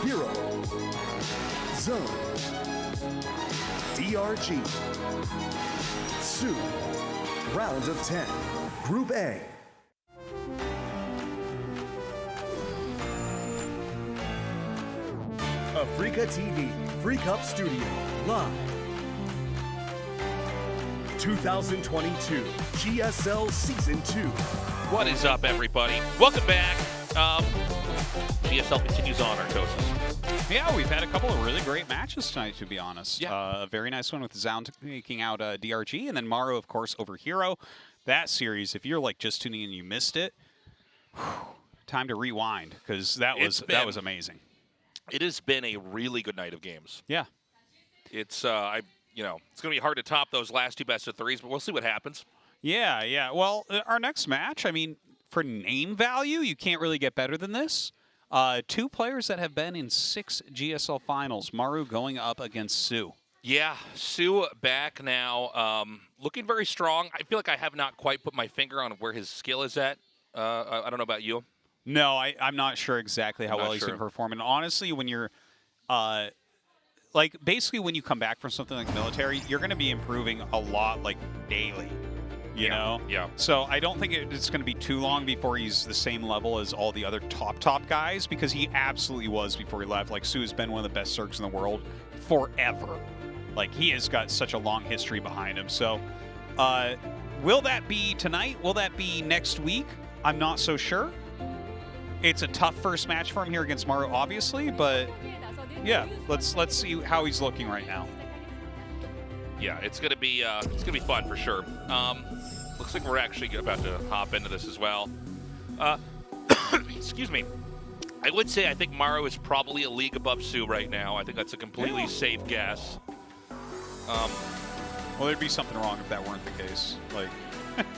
Hero, Zoun DRG, soO, Round of 10, Group A. Africa TV, Free Cup Studio, live. 2022 GSL Season 2. What is up, everybody? Welcome back. GSL continues on, Artosis. Yeah, we've had a couple of really great matches tonight, to be honest. Yeah. A very nice one with Zoun taking out DRG, and then Maru, of course, over Hero. That series, if you're like just tuning in and you missed it, time to rewind, because that was amazing. It has been a really good night of games. Yeah. It's it's going to be hard to top those last two best of threes, but we'll see what happens. Yeah. Well, our next match, I mean, for name value, you can't really get better than this. Two players that have been in 6 GSL finals. Maru going up against soO. Yeah, soO back now, looking very strong. I feel like I have not quite put my finger on where his skill is at. I don't know about you. No, I'm not sure exactly how well he's going to perform. And honestly, when you're, basically when you come back from something like military, you're going to be improving a lot, like, daily. You know? Yeah. So I don't think it's going to be too long before he's the same level as all the other top guys, because he absolutely was before he left. Like, soO has been one of the best Zergs in the world forever. Like, he has got such a long history behind him. So will that be tonight? Will that be next week? I'm not so sure. It's a tough first match for him here against Maru, obviously, but yeah, let's see how he's looking right now. Yeah, it's gonna be fun for sure. Looks like we're actually about to hop into this as well. Excuse me. I would say I think Maru is probably a league above soO right now. I think that's a completely safe guess. Well, there'd be something wrong if that weren't the case. Like,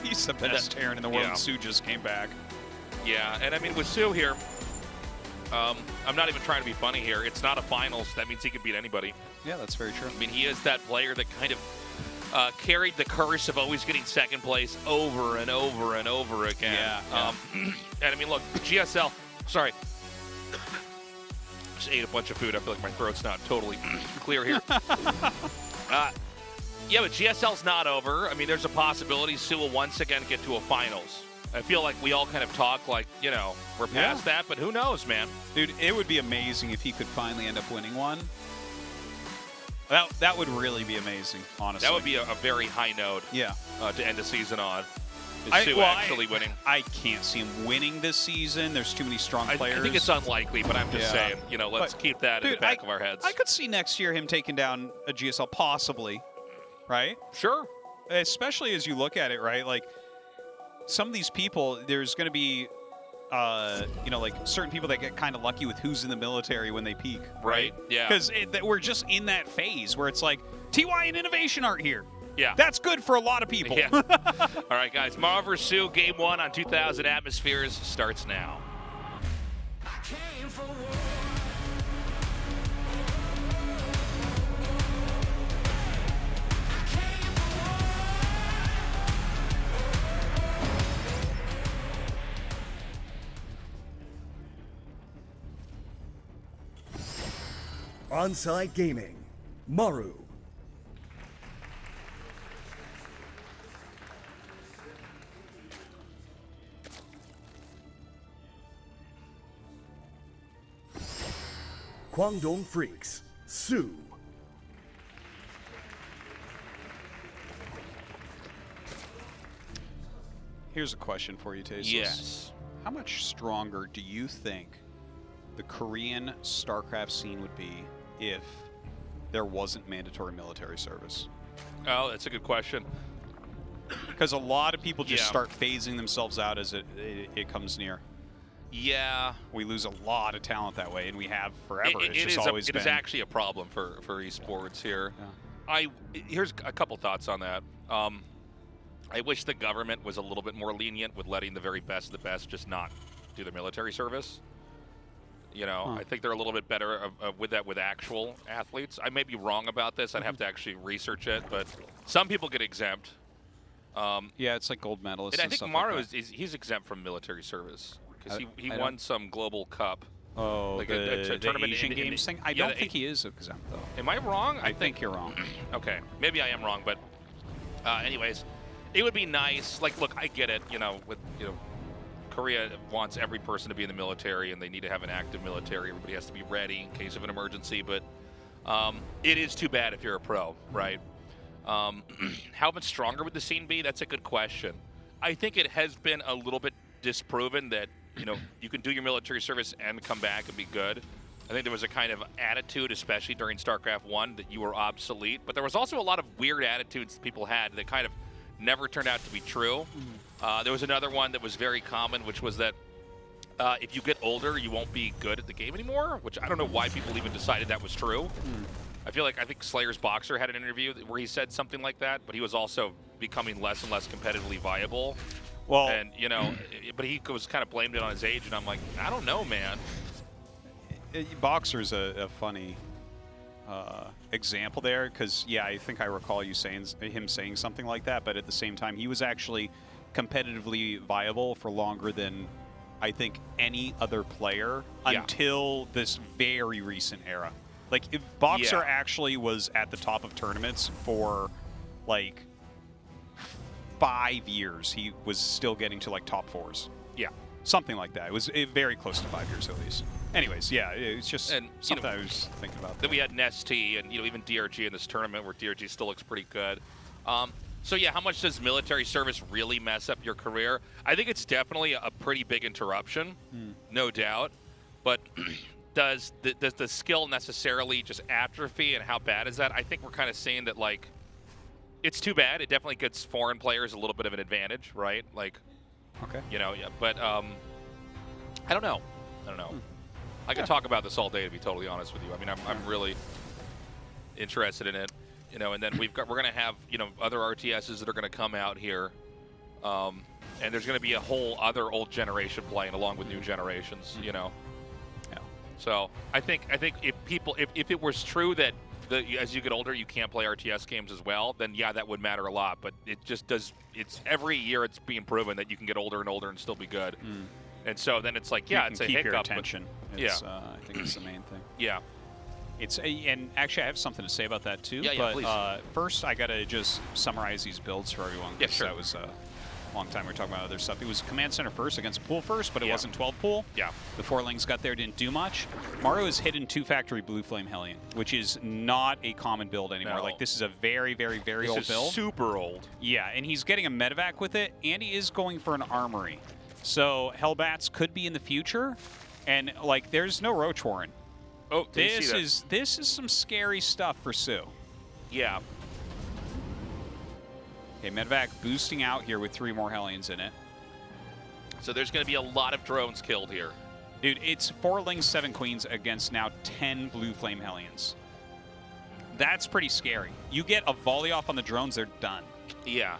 he's the best Terran in the world, and soO just came back. Yeah, and I mean, with soO here, I'm not even trying to be funny here. It's not a finals. That means he can beat anybody. Yeah, that's very true. I mean, he is that player that kind of carried the curse of always getting second place over and over and over again. Yeah. And I mean, look, GSL, sorry. Just ate a bunch of food. I feel like my throat's not totally clear here. Yeah, but GSL's not over. I mean, there's a possibility soO will once again get to a finals. I feel like we all kind of talk like, we're past that, but who knows, man? Dude, it would be amazing if he could finally end up winning one. That would really be amazing, honestly. That would be a very high note to end the season on. soO actually winning. I can't see him winning this season. There's too many strong players. I think it's unlikely, but I'm just saying, let's keep that in the back of our heads. I could see next year him taking down a GSL, possibly, right? Sure. Especially as you look at it, right? Like, some of these people, there's going to be, like certain people that get kind of lucky with who's in the military when they peak. Right. Yeah. Because we're just in that phase where it's like, TY and Innovation aren't here. Yeah. That's good for a lot of people. Yeah. All right, guys. Maru vs. soO, Game 1 on 2000 Atmospheres starts now. Onside Gaming, Maru. Guangdong Freaks, soO. Here's a question for you, Tasteless. Yes. How much stronger do you think the Korean StarCraft scene would be if there wasn't mandatory military service? Oh, that's a good question. Because a lot of people just start phasing themselves out as it comes near. Yeah. We lose a lot of talent that way, and we have forever. It is actually a problem for esports here. Yeah. Here's a couple thoughts on that. I wish the government was a little bit more lenient with letting the very best of the best just not do their military service. I think they're a little bit better with that with actual athletes. I may be wrong about this. I'd have to actually research it, but some people get exempt. Yeah, it's like gold medalists. And I think Maru he's exempt from military service because he won some global cup. Oh, like the tournament Asian in Games thing? I don't think he is exempt, though. Am I wrong? I think you're wrong. Okay, maybe I am wrong, but anyways, it would be nice. Like, look, I get it. You know, with Korea wants every person to be in the military, and they need to have an active military. Everybody has to be ready in case of an emergency. But it is too bad if you're a pro, right? How much stronger would the scene be? That's a good question. I think it has been a little bit disproven that you can do your military service and come back and be good. I think there was a kind of attitude, especially during StarCraft 1, that you were obsolete. But there was also a lot of weird attitudes people had that kind of never turned out to be true. There was another one that was very common, which was that if you get older, you won't be good at the game anymore, which I don't know why people even decided that was true. I think Slayer's Boxer had an interview where he said something like that, but he was also becoming less and less competitively viable. Well, and but he was kind of blamed it on his age, and I'm like, I don't know, man. Boxer's a funny example there, because yeah, I think I recall him saying something like that, but at the same time, he was actually competitively viable for longer than I think any other player until this very recent era. Like, if Boxer actually was at the top of tournaments for like 5 years, he was still getting to like top 4s. Yeah. Something like that. It was very close to 5 years at least. Anyways, yeah, it's just something I was thinking about. Then we had Nesty and even DRG in this tournament, where DRG still looks pretty good. So yeah, how much does military service really mess up your career? I think it's definitely a pretty big interruption, no doubt. But does the skill necessarily just atrophy, and how bad is that? I think we're kind of saying that, like, it's too bad. It definitely gives foreign players a little bit of an advantage, right? Like, okay, yeah. But I don't know. I could talk about this all day, to be totally honest with you. I mean, I'm really interested in it, And then we're going to have other RTSs that are going to come out here, and there's going to be a whole other old generation playing along with new generations, Yeah. So I think if it was true that as you get older you can't play RTS games as well, then yeah, that would matter a lot. But it just does. It's every year it's being proven that you can get older and older and still be good. And so then it's like, yeah, it's a keep hiccup. Your attention. But, I think it's the main thing. Yeah. And actually I have something to say about that too. Yeah, please. First I gotta just summarize these builds for everyone. Yeah, sure. That was a long time we were talking about other stuff. It was Command Center first against Pool first, but it wasn't 12 Pool. Yeah. The Forlings got there, didn't do much. Maru has hidden 2 Factory Blue Flame Hellion, which is not a common build anymore. No. Like, this is a very, very, very old build. Super old. Yeah, and he's getting a medevac with it, and he is going for an armory. So Hellbats could be in the future, and like, there's no Roach Warren. Oh, this is some scary stuff for soO. Yeah. Okay, medevac boosting out here with 3 more Hellions in it. So there's going to be a lot of drones killed here. Dude, it's 4 Lings, 7 Queens against now 10 Blue Flame Hellions. That's pretty scary. You get a volley off on the drones, they're done. Yeah.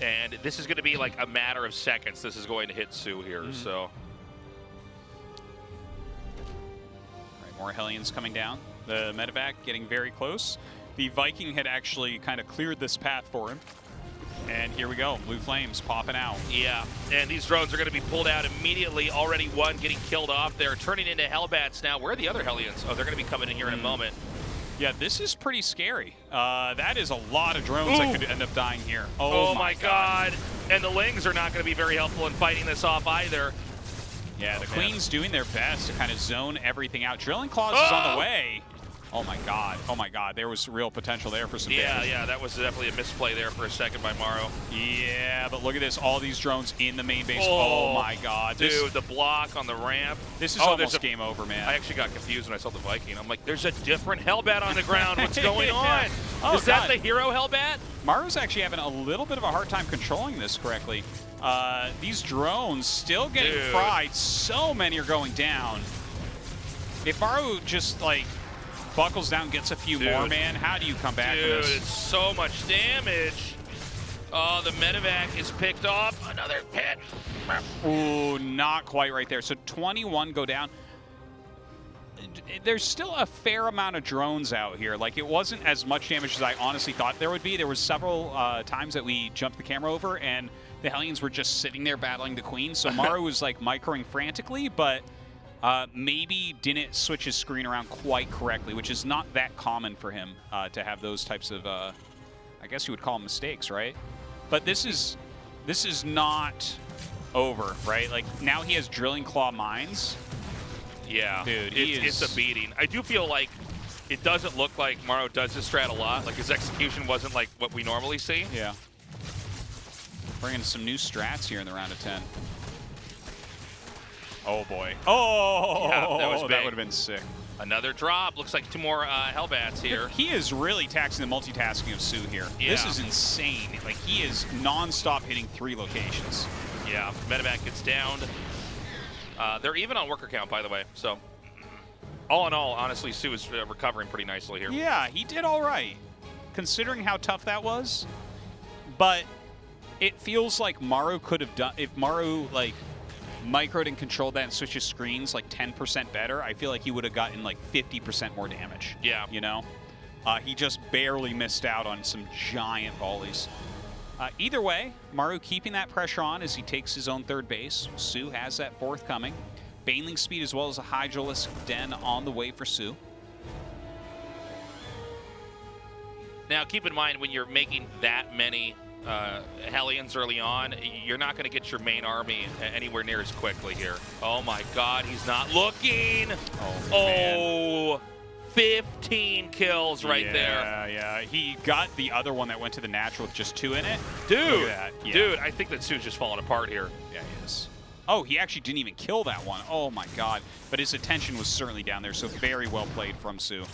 And this is going to be like a matter of seconds. This is going to hit soO here, so. All right, more Hellions coming down. The medevac getting very close. The Viking had actually kind of cleared this path for him. And here we go, Blue Flames popping out. Yeah, and these drones are going to be pulled out immediately. Already one getting killed off. They're turning into Hellbats now. Where are the other Hellions? Oh, they're going to be coming in here in a moment. Yeah, this is pretty scary. That is a lot of drones that could end up dying here. Oh my God. And the Lings are not going to be very helpful in fighting this off either. Yeah, the Queen's doing their best to kind of zone everything out. Drilling Claws is on the way. Oh my God. Oh my God. There was real potential there for some damage. Yeah, that was definitely a misplay there for a second by Maru. Yeah, but look at this. All these drones in the main base. Oh my God. Dude, the block on the ramp. This is almost game over, man. I actually got confused when I saw the Viking. I'm like, there's a different Hellbat on the ground. What's going on? Oh, is that the hero Hellbat? Maru's actually having a little bit of a hard time controlling this correctly. These drones still getting fried. So many are going down. If Maru just, like, buckles down, gets a few more, man, how do you come back to this? Dude, it's so much damage. Oh, the medevac is picked off. Another hit. Ooh, not quite right there. So 21 go down. There's still a fair amount of drones out here. Like, it wasn't as much damage as I honestly thought there would be. There was several times that we jumped the camera over, and the Hellions were just sitting there battling the Queen. So Maru was, like, microing frantically, but Maybe didn't switch his screen around quite correctly, which is not that common for him to have those types of, I guess you would call them mistakes, right? But this is not over, right? Like, now he has Drilling Claw Mines. Yeah, dude, it's a beating. I do feel like it doesn't look like Maru does this strat a lot. Like, his execution wasn't like what we normally see. Yeah. Bringing some new strats here in the round of 10. Oh, boy. Oh, yeah, that was big. That would have been sick. Another drop. Looks like 2 more Hellbats here. He is really taxing the multitasking of soO here. Yeah. This is insane. Like, he is non-stop hitting 3 locations. Yeah, Medevac gets downed. They're even on worker count, by the way. So, all in all, honestly, soO is recovering pretty nicely here. Yeah, he did all right, considering how tough that was. But it feels like Maru could have done, if Maru, like, microed and controlled that and switched his screens like 10% better, I feel like he would have gotten like 50% more damage. Yeah. You know? He just barely missed out on some giant volleys. Either way, Maru keeping that pressure on as he takes his own 3rd base. soO has that 4th coming. Baneling speed as well as a Hydralisk Den on the way for soO. Now, keep in mind, when you're making that many Hellions early on, you're not going to get your main army anywhere near as quickly here. Oh my god, he's not looking! Oh, 15 kills right there. Yeah, he got the other one that went to the natural with just 2 in it. Dude, look at that. Yeah. Dude, I think that soO's just falling apart here. Yeah, he is. Oh, he actually didn't even kill that one. Oh my god. But his attention was certainly down there, so very well played from soO.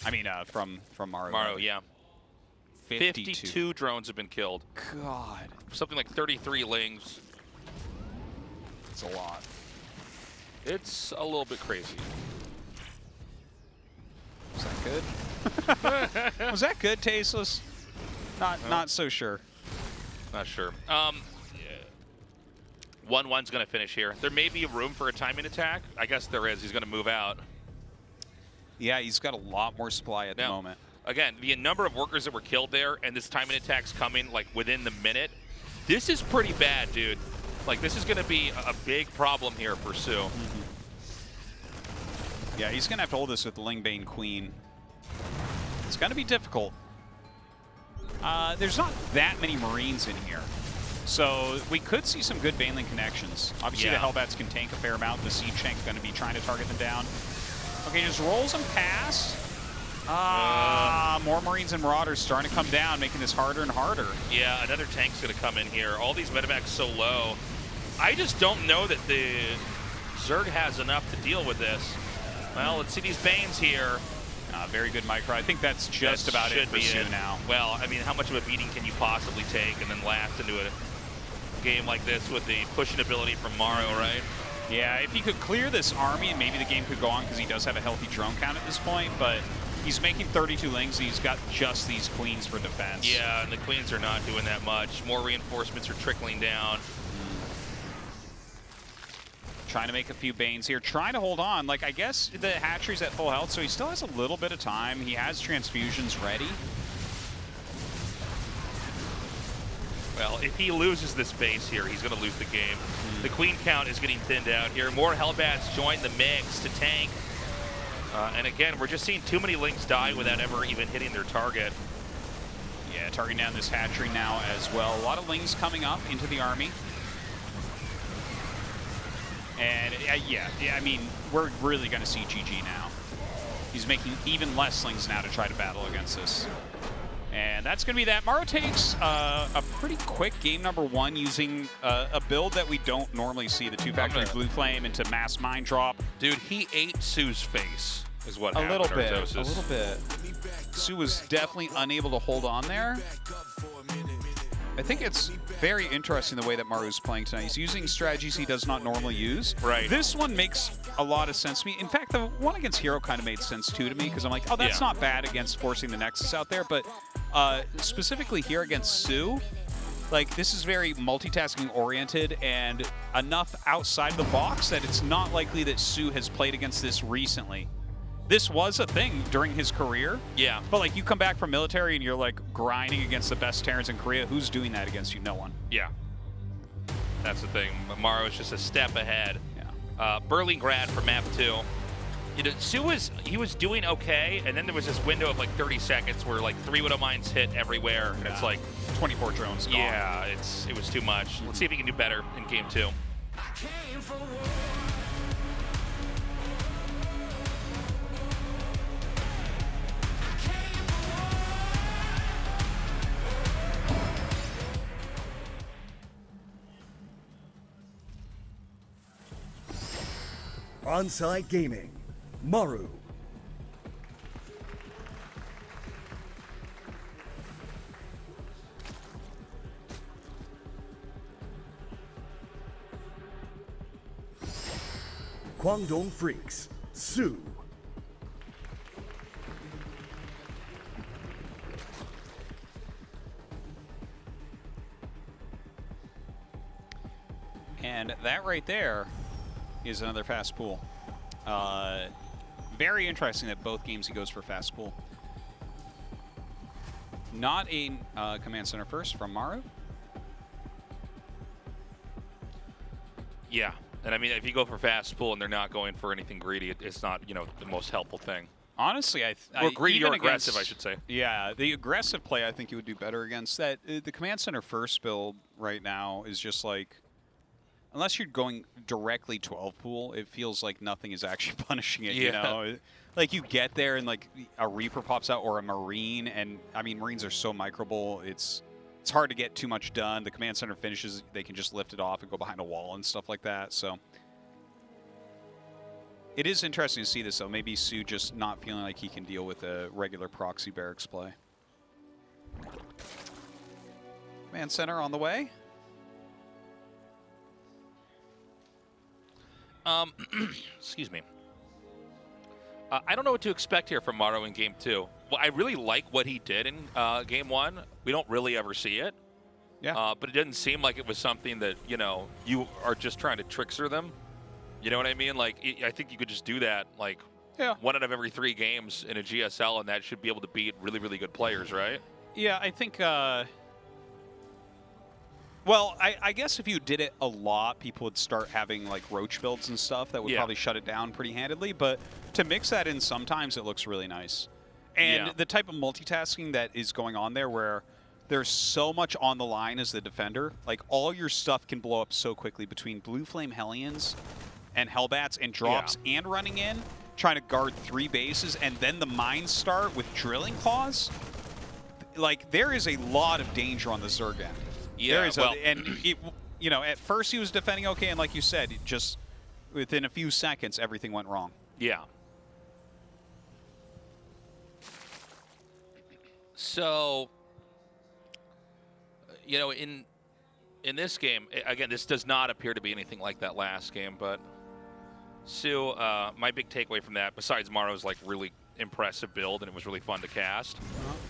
I mean, from Maru. Maru, yeah. 52 drones have been killed. God. Something like 33 lings. It's a lot. It's a little bit crazy. Was that good? Was that good, Tasteless? Not so sure. Not sure. 1-1's going to finish here. There may be room for a timing attack. I guess there is. He's going to move out. Yeah, he's got a lot more supply at the moment. Again, the number of workers that were killed there and this timing attack's coming like within the minute. This is pretty bad, dude. Like, this is going to be a big problem here for soO. Yeah, he's going to have to hold this with the Lingbane Queen. It's going to be difficult. There's not that many Marines in here. So we could see some good Baneling connections. Obviously, the Hellbats can tank a fair amount. The Siege Tank's going to be trying to target them down. Okay, just rolls them past. More Marines and Marauders starting to come down, making this harder and harder. Yeah, another tank's going to come in here. All these medevacs so low. I just don't know that the Zerg has enough to deal with this. Well, let's see these Banes here. Very good micro. I think that's just about it for soO now. Well, I mean, how much of a beating can you possibly take and then last into a game like this with the pushing ability from Maru, right? Yeah, if he could clear this army, maybe the game could go on because he does have a healthy drone count at this point, but he's making 32 lings and he's got just these queens for defense. Yeah, and the queens are not doing that much. More reinforcements are trickling down. Trying to make a few Banes here, trying to hold on. Like, I guess the hatchery's at full health, so he still has a little bit of time. He has transfusions ready. Well, if he loses this base here, he's going to lose the game. The queen count is getting thinned out here. More Hellbats join the mix to tank. And again, we're just seeing too many lings die without ever even hitting their target. Yeah, targeting down this hatchery now as well. A lot of lings coming up into the army. And yeah, I mean, we're really going to see GG now. He's making even less slings now to try to battle against this. And that's going to be that. Maru takes a pretty quick game number 1 using a build that we don't normally see. The 2-factory Blue Flame into Mass Mine Drop. Dude, he ate soO's face is what a happened. Little bit. soO was definitely unable to hold on there. I think it's very interesting the way that Maru's playing tonight. He's using strategies he does not normally use. Right. This one makes a lot of sense to me. In fact, the one against Hero kind of made sense too to me because I'm like, oh, that's not bad against forcing the Nexus out there. But specifically here against soO, like, this is very multitasking oriented and enough outside the box that it's not likely that soO has played against this recently. This was a thing during his career. Yeah. But, like, you come back from military and you're, like, grinding against the best Terrans in Korea. Who's doing that against you? No one. Yeah. That's the thing. Maru is just a step ahead. Yeah. Berlingrad for map 2. You know, soO was doing okay, and then there was this window of like 30 seconds where like 3 Widow Mines hit everywhere, and it's like 24 drones gone. Yeah, it was too much. Let's see if he can do better in game 2. Onside Gaming, Maru. Guangdong Freaks, soO. And that right there is another fast pool. Very interesting that both games he goes for fast pool. Not a command center first from Maru. Yeah, and I mean, if you go for fast pool and they're not going for anything greedy, it's not, you know, the most helpful thing. Honestly, or greedy even or aggressive, against, I should say. Yeah, the aggressive play I think you would do better against that. The command center first build right now is just like, unless you're going directly 12 pool, it feels like nothing is actually punishing it, you know? Like, you get there and, like, a Reaper pops out or a Marine, and, I mean, Marines are so microable, it's hard to get too much done. The command center finishes, they can just lift it off and go behind a wall and stuff like that, so. It is interesting to see this, though. Maybe soO just not feeling like he can deal with a regular proxy barracks play. Command center on the way. Excuse me. I don't know what to expect here from Maru in game 2. Well, I really like what he did in game 1. We don't really ever see it. Yeah. But it didn't seem like it was something that, you know, you are just trying to trickster them. You know what I mean? Like, I think you could just do that, like, 1 out of every 3 games in a GSL, and that should be able to beat really, really good players, right? Yeah, I think... Well, I guess if you did it a lot, people would start having, like, roach builds and stuff that would probably shut it down pretty handedly. But to mix that in sometimes, it looks really nice. And the type of multitasking that is going on there where there's so much on the line as the defender. Like, all your stuff can blow up so quickly between Blue Flame Hellions and Hellbats and drops and running in, trying to guard 3 bases, and then the mines start with Drilling Claws. Like, there is a lot of danger on the Zerg end. Yeah, there is you know, at first he was defending okay, and like you said, just within a few seconds, everything went wrong. Yeah. So, you know, in this game, again, this does not appear to be anything like that last game, but soO, my big takeaway from that, besides Maru's like really impressive build and it was really fun to cast,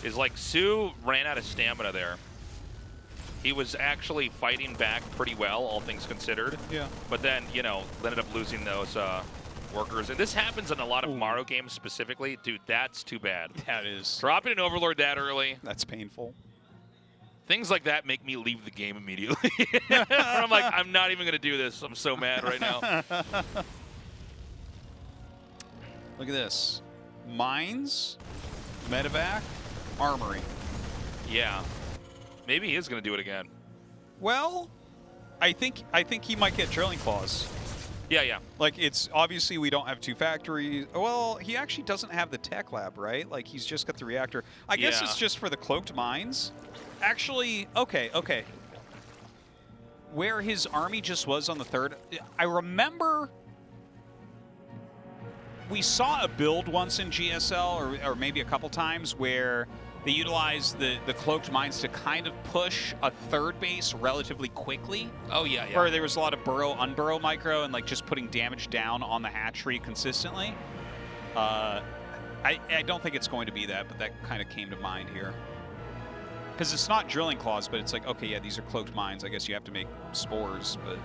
is like soO ran out of stamina there. He was actually fighting back pretty well, all things considered. Yeah. But then, you know, ended up losing those workers. And this happens in a lot of Maru games specifically. Dude, that's too bad. That is. Dropping an Overlord that early. That's painful. Things like that make me leave the game immediately. I'm like, I'm not even going to do this. I'm so mad right now. Look at this. Mines, medevac, armory. Yeah. Maybe he is going to do it again. Well, I think he might get Drilling Claws. Yeah. Like, it's obviously we don't have 2 factories. Well, he actually doesn't have the tech lab, right? Like, he's just got the reactor. I guess it's just for the cloaked mines. Actually, okay. Where his army just was on the 3rd, I remember we saw a build once in GSL, or maybe a couple times, where they utilized the cloaked mines to kind of push a 3rd base relatively quickly. Oh, yeah. Where there was a lot of burrow-unburrow micro and, like, just putting damage down on the hatchery consistently. I don't think it's going to be that, but that kind of came to mind here. Because it's not Drilling Claws, but it's like, okay, yeah, these are cloaked mines. I guess you have to make spores, but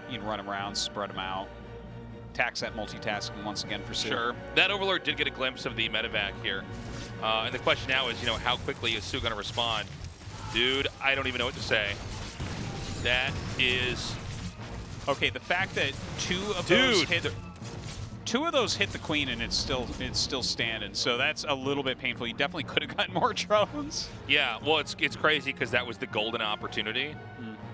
you can run them around, spread them out. Tax that multitasking once again for soO. Sure. That Overlord did get a glimpse of the medevac here. And the question now is, you know, how quickly is soO going to respond? Dude, I don't even know what to say. That is Okay, the fact that two of those hit the queen and it's still standing, so that's a little bit painful. You definitely could have gotten more drones. Yeah, well, it's crazy because that was the golden opportunity.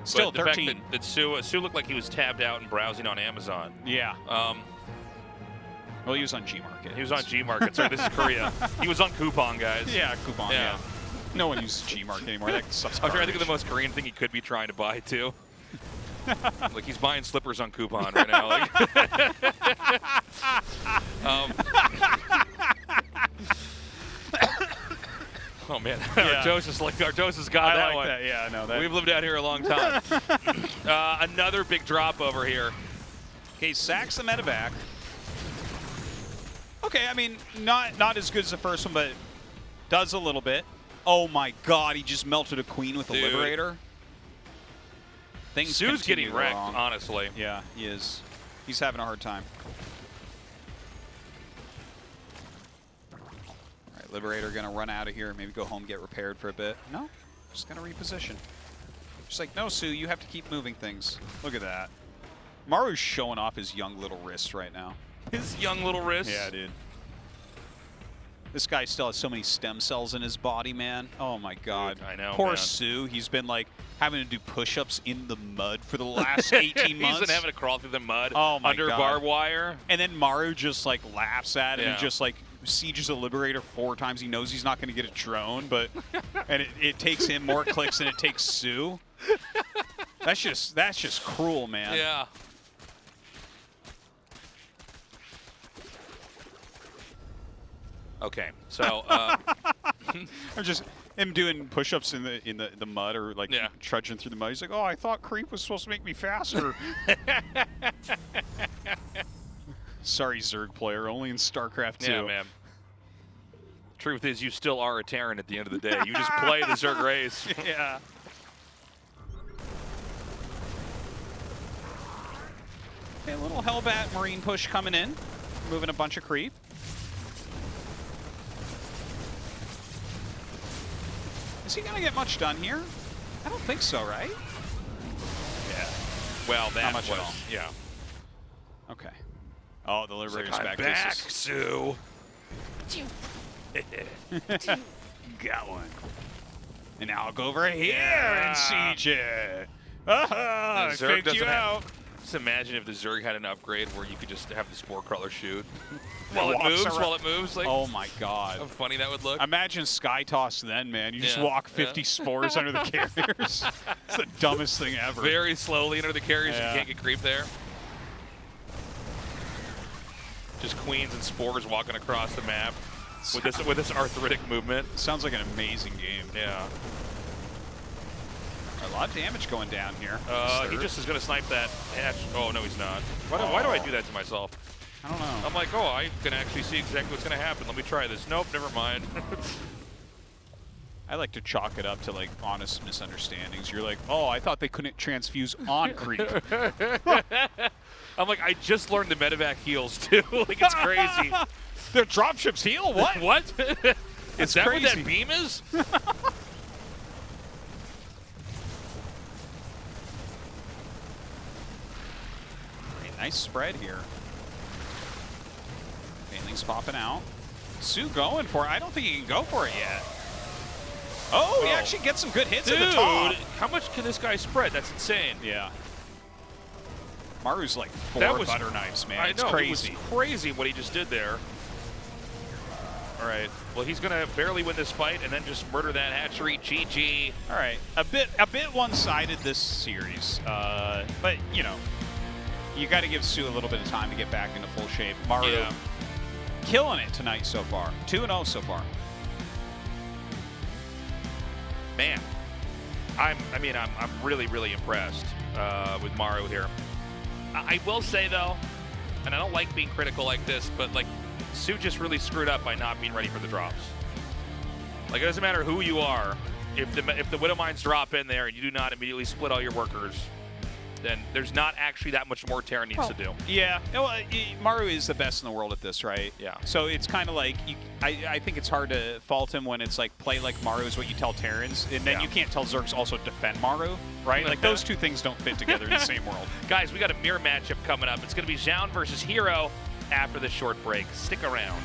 Still, but the 13. fact that soO looked like he was tabbed out and browsing on Amazon. Yeah. Well, he was on Gmarket. He was on Gmarket. Sorry, this is Korea. He was on Coupon, guys. Yeah, Coupon. Yeah. No one uses Gmarket anymore. That stuff's I'm trying to think garbage. of the most Korean thing he could be trying to buy too. Like he's buying slippers on Coupon right now. Like oh man, Yeah. Artosis got I that like one. that. Yeah, no, that. We've lived out here a long time. Another big drop over here. Okay, sacks the meta back. Okay, I mean, not as good as the first one, but does a little bit. Oh my God, he just melted a queen with the Dude. Liberator. Things soO's continue getting wrecked, wrong. honestly. Yeah, he is. He's having a hard time. All right, Liberator gonna run out of here, maybe go home, get repaired for a bit. No, just gonna reposition. Just like, no, soO, you have to keep moving things. Look at that. Maru's showing off his young little wrists right now. His young little wrist. Yeah, dude. This guy still has so many stem cells in his body, man. Oh my God. Dude, I know, Poor man. soO. He's been like having to do push-ups in the mud for the last 18 months. He's been having to crawl through the mud under God. barbed wire. And then Maru just like laughs at it Yeah. and just like sieges a Liberator 4 times. He knows he's not going to get a drone, but and it takes him more clicks than it takes soO. That's just cruel, man. Yeah. Okay, so I'm just him doing push-ups in the mud or like Yeah. trudging through the mud. He's like, oh, I thought creep was supposed to make me faster. Sorry, Zerg player, only in StarCraft 2. yeah, man. Truth is, you still are a Terran at the end of the day. You just play the Zerg race. Yeah. Okay, a little Hellbat Marine push coming in, moving a bunch of creep. Is he gonna get much done here? I don't think so, right? Yeah. Well, that much was, at all. yeah. Okay. Oh, the Liberator's I'm back. back, This soO. is... Got one. And now I'll go over here Yeah. and siege it. I The Zerg faked you doesn't have- out. Just imagine if the Zerg had an upgrade where you could just have the Spore Crawler shoot While it moves, while it moves. Like, Oh my God. how funny that would look. Imagine Sky Toss then, man. You just Yeah, walk 50 yeah. spores under the carriers. It's the dumbest thing ever. Very slowly under the carriers. Yeah. You can't get creep there. Just queens and spores walking across the map with this arthritic movement. Sounds like an amazing game. Yeah. A lot of damage going down here. He just is going to snipe that hatch. Oh, no, he's not. Why do I do that to myself? I don't know. I'm like, oh, I can actually see exactly what's going to happen. Let me try this. Nope, never mind. I like to chalk it up to like honest misunderstandings. You're like, oh, I thought they couldn't transfuse on creep. I'm like, I just learned the medevac heals too. Like, it's crazy. Their dropships heal? What? What? Is that what crazy. that beam is? Nice spread here. Bailing's popping out. soO going for it. I don't think he can go for it yet. Oh, he actually gets some good hits Dude, at the top. how much can this guy spread? That's insane. Yeah. Maru's like 4 That was- butter knives, man. I It's know, crazy. it was crazy what he just did there. All right, well, he's going to barely win this fight and then just murder that hatchery. GG. All right, a bit one-sided this series, but you know, you got to give soO a little bit of time to get back into full shape. Maru Yeah. killing it tonight so far, 2-0 so far. Man, I'm really, really impressed with Maru here. I will say, though, and I don't like being critical like this, but, like, soO just really screwed up by not being ready for the drops. Like, it doesn't matter who you are. If the Widow Mines drop in there and you do not immediately split all your workers, and there's not actually that much more Terran needs to do. Yeah, well, Maru is the best in the world at this, right? Yeah. So it's kind of like, I think it's hard to fault him when it's like, play like Maru is what you tell Terrans, and then you can't tell Zergs also defend Maru, right? Like, those two things don't fit together in the same world. Guys, we got a mirror matchup coming up. It's going to be Zoun versus Hero after this short break. Stick around.